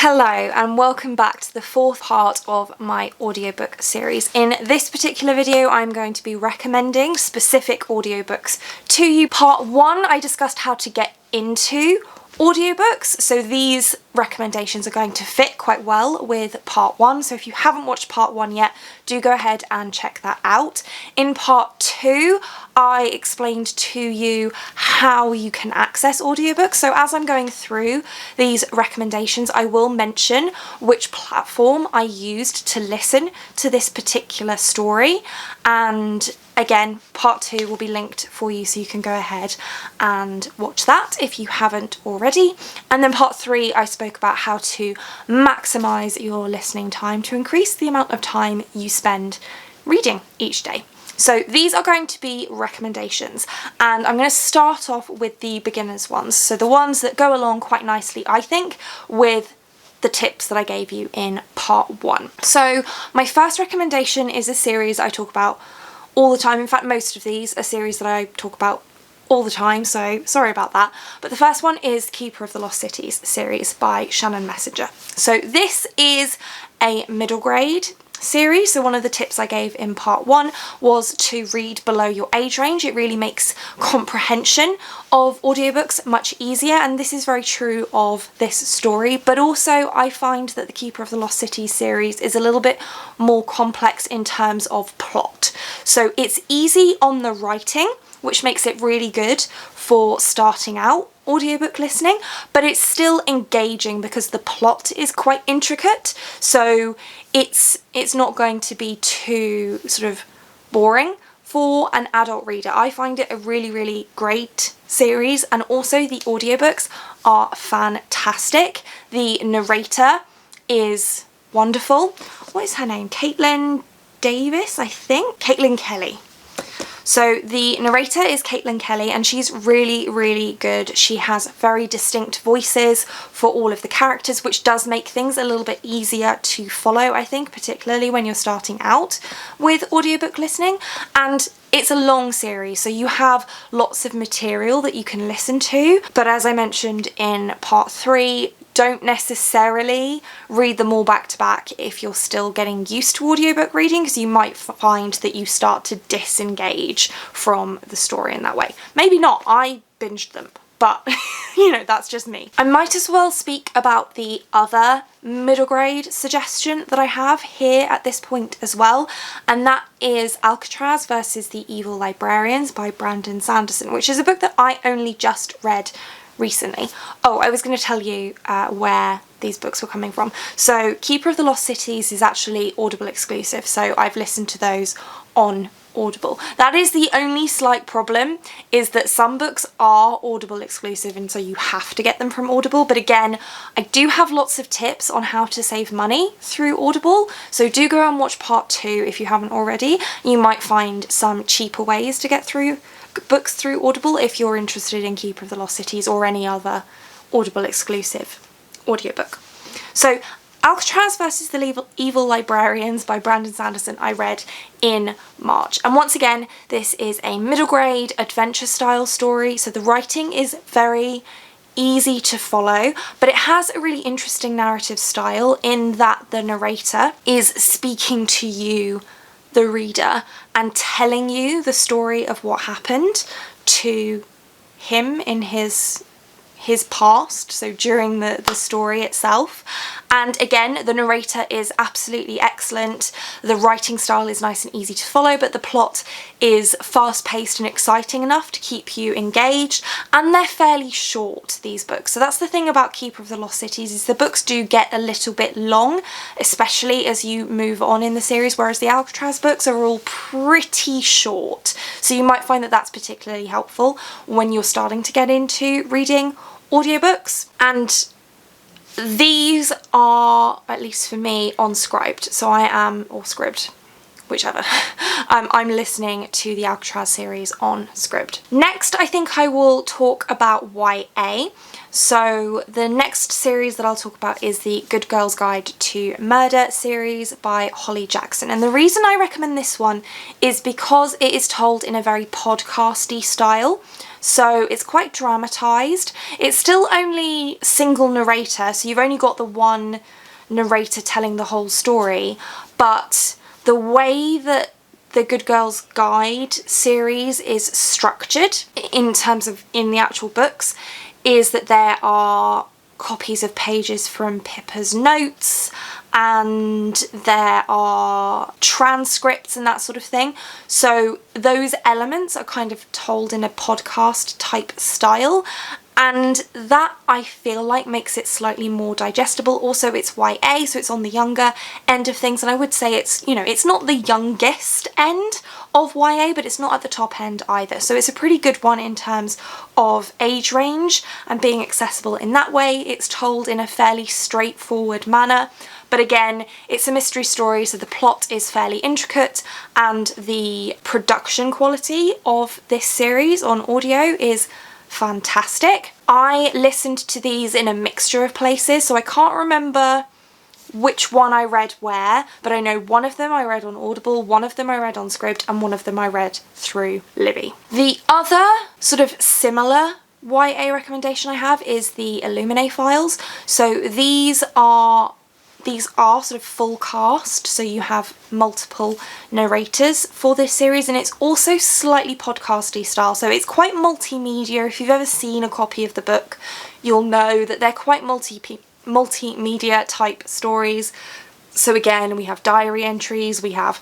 Hello and welcome back to the fourth part of my audiobook series. In this particular video I'm going to be recommending specific audiobooks to you. Part 1 I discussed how to get into audiobooks, so these recommendations are going to fit quite well with part 1, so if you haven't watched part 1 yet, do go ahead and check that out. In part 2 I explained to you how you can access audiobooks, so as I'm going through these recommendations I will mention which platform I used to listen to this particular story, and again, part 2 will be linked for you so you can go ahead and watch that if you haven't already. And then part 3 I spoke about how to maximise your listening time to increase the amount of time you spend reading each day. So these are going to be recommendations, and I'm going to start off with the beginners ones, so the ones that go along quite nicely I think with the tips that I gave you in part 1. So my first recommendation is a series I talk about all the time. In fact, most of these are series that I talk about all the time, so sorry about that. But the first one is Keeper of the Lost Cities series by Shannon Messenger. So this is a middle grade series, so one of the tips I gave in part 1 was to read below your age range. It really makes comprehension of audiobooks much easier, and this is very true of this story, but also I find that the Keeper of the Lost Cities series is a little bit more complex in terms of plot. So it's easy on the writing, which makes it really good for starting out audiobook listening, but it's still engaging because the plot is quite intricate, so it's not going to be too sort of boring for an adult reader. I find it a really great series, and also the audiobooks are fantastic. The narrator is wonderful. What is her name? Caitlin Davis, I think? Caitlin Kelly. So the narrator is Caitlin Kelly, and she's really good. She has very distinct voices for all of the characters, which does make things a little bit easier to follow, I think, particularly when you're starting out with audiobook listening. And it's a long series, so you have lots of material that you can listen to, but as I mentioned in part 3, don't necessarily read them all back to back if you're still getting used to audiobook reading, because you might find that you start to disengage from the story in that way. Maybe not, I binged them, but you know, that's just me. I might as well speak about the other middle grade suggestion that I have here at this point as well, and that is Alcatraz versus the Evil Librarians by Brandon Sanderson, which is a book that I only just read recently. Oh, I was going to tell you where these books were coming from. So Keeper of the Lost Cities is actually Audible exclusive, so I've listened to those on Audible. That is the only slight problem, is that some books are Audible exclusive and so you have to get them from Audible, but again, I do have lots of tips on how to save money through Audible, so do go and watch part 2 if you haven't already. You might find some cheaper ways to get through books through Audible if you're interested in Keeper of the Lost Cities or any other Audible exclusive audiobook. So Alcatraz versus the Evil Librarians by Brandon Sanderson I read in March, and once again this is a middle grade adventure style story, so the writing is very easy to follow, but it has a really interesting narrative style in that the narrator is speaking to you, the reader, and telling you the story of what happened to him in his past, so during the story itself. And again, the narrator is absolutely excellent. The writing style is nice and easy to follow, but the plot is fast-paced and exciting enough to keep you engaged, and they're fairly short, these books. So that's the thing about Keeper of the Lost Cities, is the books do get a little bit long, especially as you move on in the series, whereas the Alcatraz books are all pretty short. So you might find that that's particularly helpful when you're starting to get into reading audiobooks. And these are, at least for me, on Scribd, so I am, or Scribd, whichever. I'm listening to the Alcatraz series on Scribd. Next, I think I will talk about YA. So the next series that I'll talk about is the Good Girl's Guide to Murder series by Holly Jackson. And the reason I recommend this one is because it is told in a very podcasty style. so it's quite dramatised. It's still only single narrator, so you've only got the one narrator telling the whole story, but the way that the Good Girls Guide series is structured in terms of in the actual books is that there are copies of pages from Pippa's notes, and there are transcripts and that sort of thing. So those elements are kind of told in a podcast type style, and that I feel like makes it slightly more digestible. Also, it's YA, so it's on the younger end of things, and I would say it's, you know, it's not the youngest end of YA, but it's not at the top end either. So it's a pretty good one in terms of age range and being accessible in that way. It's told in a fairly straightforward manner, but again, it's a mystery story, so the plot is fairly intricate, and the production quality of this series on audio is fantastic. I listened to these in a mixture of places, so I can't remember which one I read where, but I know one of them I read on Audible, one of them I read on Scribd, and one of them I read through Libby. The other sort of similar YA recommendation I have is the Illuminati Files. So these are sort of full cast, so you have multiple narrators for this series, and it's also slightly podcasty style, so it's quite multimedia. If you've ever seen a copy of the book, you'll know that they're quite multimedia type stories. So again, we have diary entries, we have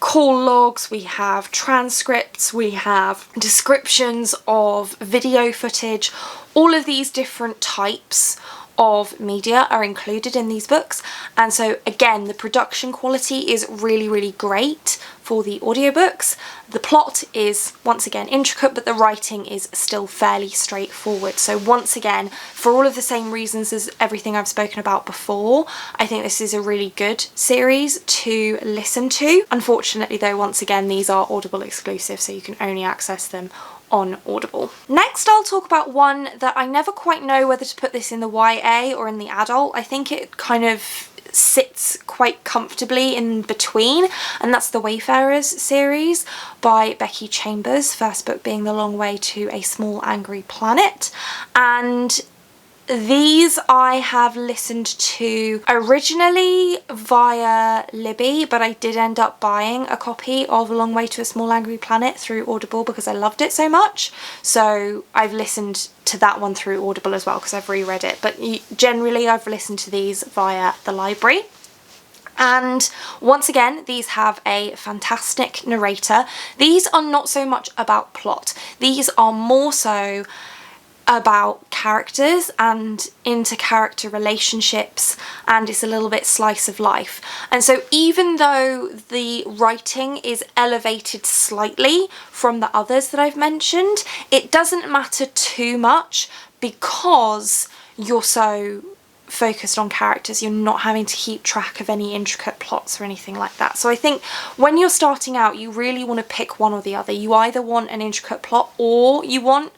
call logs, we have transcripts, we have descriptions of video footage. All of these different types of media are included in these books, and so again, the production quality is really, really great for the audiobooks. The plot is once again intricate, but the writing is still fairly straightforward. So once again, for all of the same reasons as everything I've spoken about before, I think this is a really good series to listen to. Unfortunately though, once again, these are Audible exclusive, so you can only access them on Audible. Next, I'll talk about one that I never quite know whether to put this in the YA or in the adult. I think it kind of sits quite comfortably in between, and that's the Wayfarers series by Becky Chambers, first book being The Long Way to a Small Angry Planet. And these I have listened to originally via Libby, but I did end up buying a copy of A Long Way to a Small Angry Planet through Audible because I loved it so much. So I've listened to that one through Audible as well because I've reread it. But generally I've listened to these via the library. And once again, these have a fantastic narrator. These are not so much about plot. These are more so about characters and inter-character relationships, and it's a little bit slice of life. And so even though the writing is elevated slightly from the others that I've mentioned, it doesn't matter too much because you're so focused on characters. You're not having to keep track of any intricate plots or anything like that. So I think when you're starting out, you really want to pick one or the other. You either want an intricate plot or you want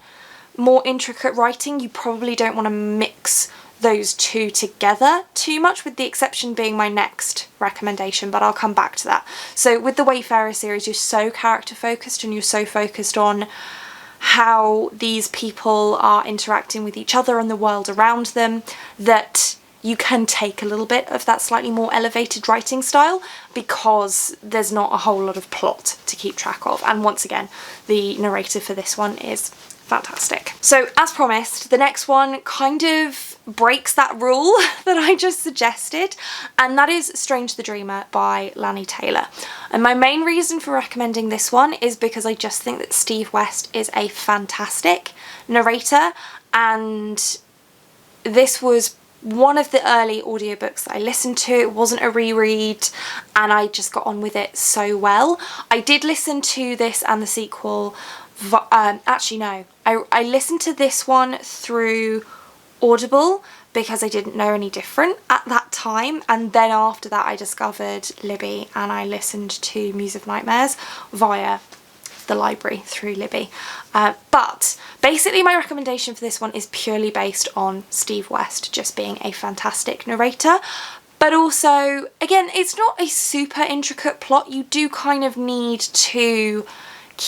more intricate writing. You probably don't want to mix those two together too much, with the exception being my next recommendation, but I'll come back to that. So with the Wayfarer series, you're so character focused and you're so focused on how these people are interacting with each other and the world around them that you can take a little bit of that slightly more elevated writing style because there's not a whole lot of plot to keep track of. And once again, the narrator for this one is fantastic. So as promised, the next one kind of breaks that rule that I just suggested, and that is Strange the Dreamer by Lani Taylor. And my main reason for recommending this one is because I just think that Steve West is a fantastic narrator, and this was one of the early audiobooks that I listened to. It wasn't a reread and I just got on with it so well. I did listen to this and the sequel actually no, I listened to this one through Audible because I didn't know any different at that time, and then after that I discovered Libby and I listened to Muse of Nightmares via the library through Libby. But basically my recommendation for this one is purely based on Steve West just being a fantastic narrator. But also, again, it's not a super intricate plot. You do kind of need to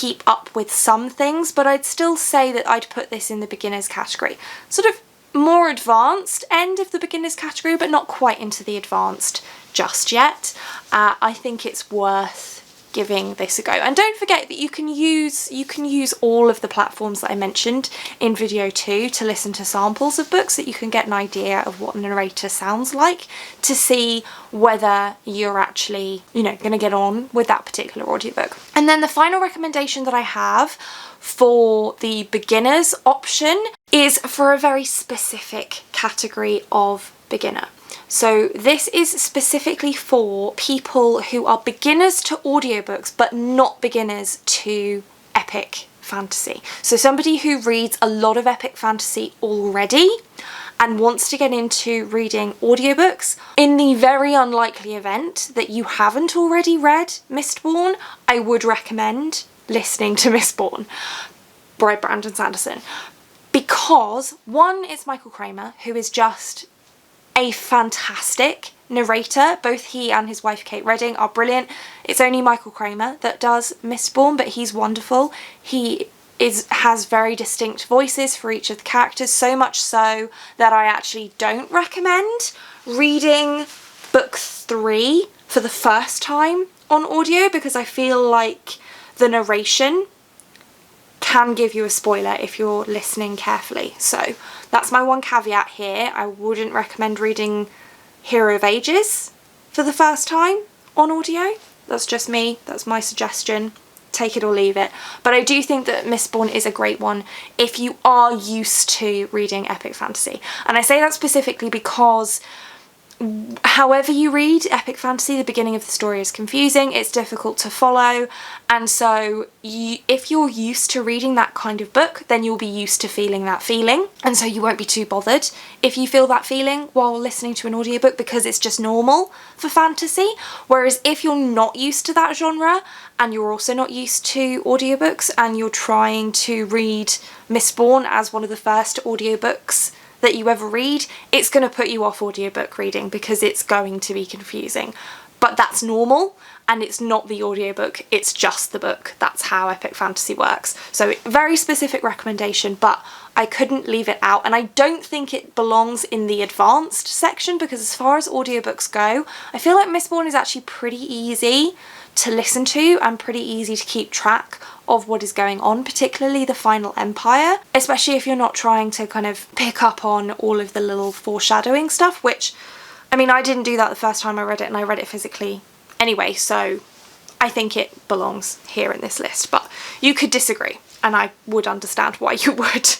keep up with some things, but I'd still say that I'd put this in the beginners category. Sort of more advanced end of the beginners category, but not quite into the advanced just yet. I think it's worth giving this a go. And don't forget that you can use all of the platforms that I mentioned in video 2 to listen to samples of books, that you can get an idea of what a narrator sounds like, to see whether you're actually, you know, going to get on with that particular audiobook. And then the final recommendation that I have for the beginners option is for a very specific category of beginner. So this is specifically for people who are beginners to audiobooks but not beginners to epic fantasy. So somebody who reads a lot of epic fantasy already and wants to get into reading audiobooks. In the very unlikely event that you haven't already read Mistborn, I would recommend listening to Mistborn by Brandon Sanderson, because one, it's Michael Kramer, who is just a fantastic narrator. Both he and his wife Kate Redding are brilliant. It's only Michael Kramer that does Mistborn, but he's wonderful. He has very distinct voices for each of the characters, so much so that I actually don't recommend reading book 3 for the first time on audio, because I feel like the narration can give you a spoiler if you're listening carefully. So that's my one caveat here. I wouldn't recommend reading Hero of Ages for the first time on audio. That's just me, that's my suggestion. Take it or leave it. But I do think that Mistborn is a great one if you are used to reading epic fantasy. And I say that specifically because however you read epic fantasy, the beginning of the story is confusing, it's difficult to follow, and so if you're used to reading that kind of book, then you'll be used to feeling that feeling, and so you won't be too bothered if you feel that feeling while listening to an audiobook, because it's just normal for fantasy. Whereas if you're not used to that genre and you're also not used to audiobooks and you're trying to read Mistborn as one of the first audiobooks that you ever read, it's going to put you off audiobook reading because it's going to be confusing. But that's normal, and it's not the audiobook, it's just the book. That's how epic fantasy works. So very specific recommendation, but I couldn't leave it out, and I don't think it belongs in the advanced section, because as far as audiobooks go, I feel like Mistborn is actually pretty easy to listen to and pretty easy to keep track of what is going on, particularly the final empire, especially if you're not trying to kind of pick up on all of the little foreshadowing stuff, which, I mean, I didn't do that the first time I read it, and I read it physically anyway, so I think it belongs here in this list, but you could disagree, and I would understand why you would.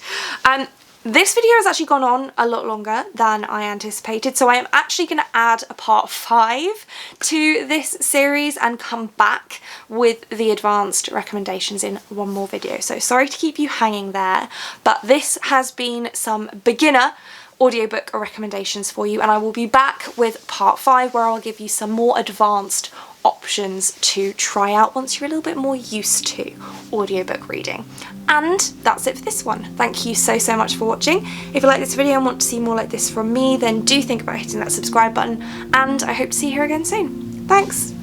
This video has actually gone on a lot longer than I anticipated, so I am actually going to add a part 5 to this series and come back with the advanced recommendations in one more video. So sorry to keep you hanging there, but this has been some beginner audiobook recommendations for you, and I will be back with part 5 where I'll give you some more advanced options to try out once you're a little bit more used to audiobook reading. And that's it for this one. Thank you so much for watching. If you like this video and want to see more like this from me, then do think about hitting that subscribe button, and I hope to see you here again soon. Thanks!